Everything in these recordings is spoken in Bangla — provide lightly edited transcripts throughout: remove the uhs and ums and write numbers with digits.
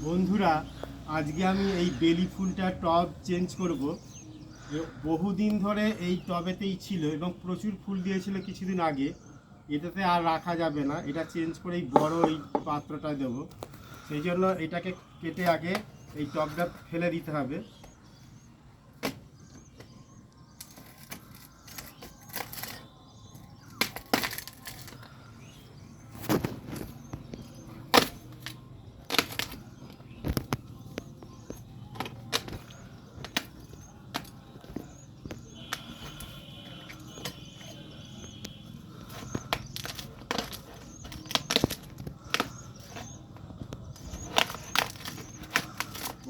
বন্ধুরা, আজকে আমি এই বেলি ফুলটা টব চেঞ্জ করব। বহুদিন ধরে এই টবেতেই ছিল এবং প্রচুর ফুল দিয়েছিল কিছুদিন আগে। এটাতে আর রাখা যাবে না, এটা চেঞ্জ করে এই বড় এই পাত্রটা দেবো। সেই জন্য এটাকে কেটে আগে এই টবটা ফেলে দিতে হবে।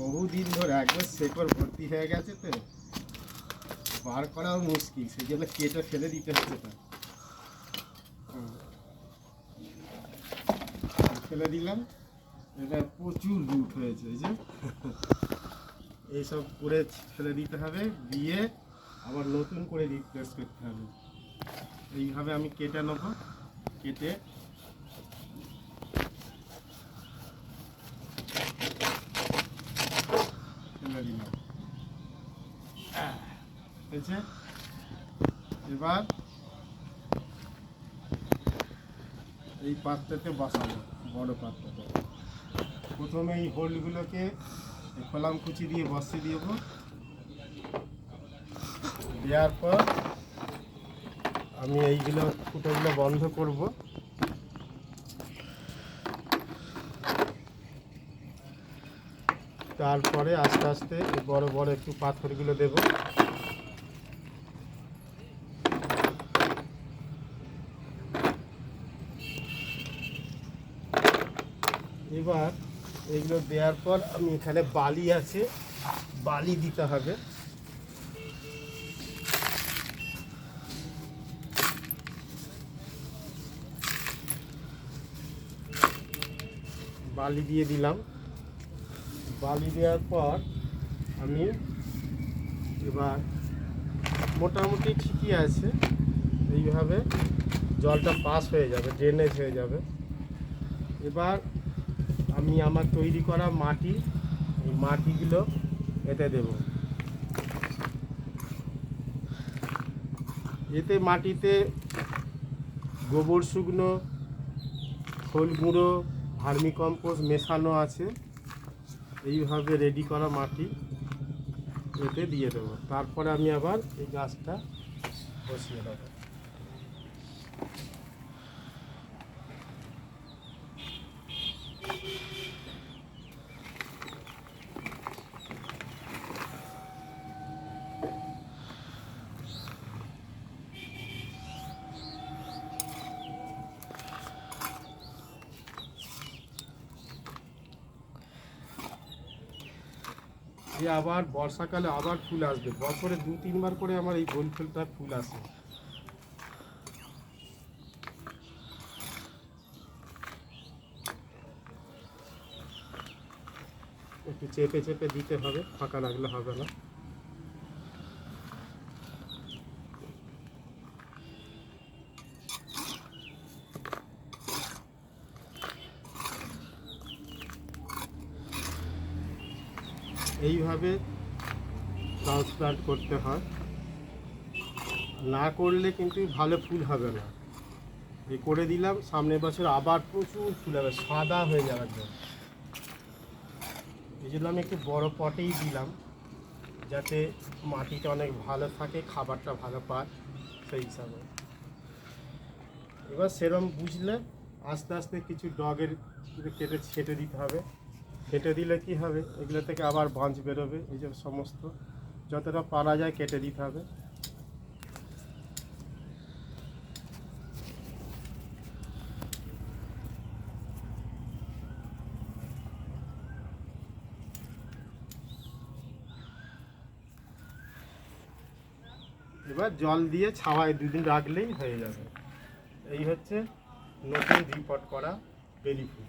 বহুদিন ধরে একবার শেকড় ভর্তি হয়ে গেছে, তো বার করাও মুশকিল, সেই জন্য কেটে ফেলে দিতে হচ্ছে। ফেলে দিলাম। এটা প্রচুর রুট হয়েছে, এই যে এইসব করে ফেলে দিতে হবে, দিয়ে আবার নতুন করে রিপ্লেস করতে হবে। এইভাবে আমি কেটে নেব, কেটে ফেলে দিলাম। হয়েছে। এবার এই পাত্রতে বসাবো, বড় পাত্রতে। প্রথমে এই হোলগুলোকে কলাম কুচি দিয়ে বসিয়ে দিব। দেওয়ার পর আমি এইগুলো ফুটোগুলো বন্ধ করব। তারপরে আস্তে আস্তে বড় বড় একটু পাথরগুলো দেব। এবার এগুলো দেওয়ার পর আমি এখানে বালি আছে, বালি দিতে হবে। বালি দিয়ে দিলাম। বালি দেওয়ার পর আমি এবার মোটামুটি ঠিকই আছে, এইভাবে জলটা পাস হয়ে যাবে, ড্রেনেজ হয়ে যাবে। এবার আমি আমার তৈরি করা মাটি, এই মাটিগুলো এতে দেব। এতে মাটিতে গোবর শুকনো, খোল গুঁড়ো, ভার্মি কম্পোস্ট মেশানো আছে। এইভাবে রেডি করা মাটি এতে দিয়ে দেবো। তারপরে আমি আবার এই গাছটা বসিয়ে দেবো। এই আবার বর্ষাকালে আবার ফুল আসবে, বছরে 2-3 বার করে আমার এই গোল ফুলটা ফুল আসে। একটু চেপে চেপে দিতে হবে, ফাঁকা রাখলে হবে না। এইভাবে ট্রান্সপ্লান্ট করতে হয়, না করলে কিন্তু ভালো ফুল হবে না। এই করে দিলাম, সামনের বছর আবার প্রচুর ফুল হবে, সাদা হয়ে যাবে একদম। এই জন্য আমি একটু বড় পটেই দিলাম, যাতে মাটিটা অনেক ভালো থাকে, খাবারটা ভালো পায় সেই হিসাবে। এবার সেরম বুঝলে আস্তে আস্তে কিছু ডগের কেটে ছেটে দিতে হবে। কেটে দিলে কি হবে, এগুলো থেকে আবার বাঁচ বেরোবে। এই যে সমস্ত যতটা পারা যায় কেটে দিতে হবে। এবার জল দিয়ে ছাওয়ায় 2 দিন রাখলেই হয়ে যাবে। এই হচ্ছে নতুন রিপোর্ট করা বেলি ফুল।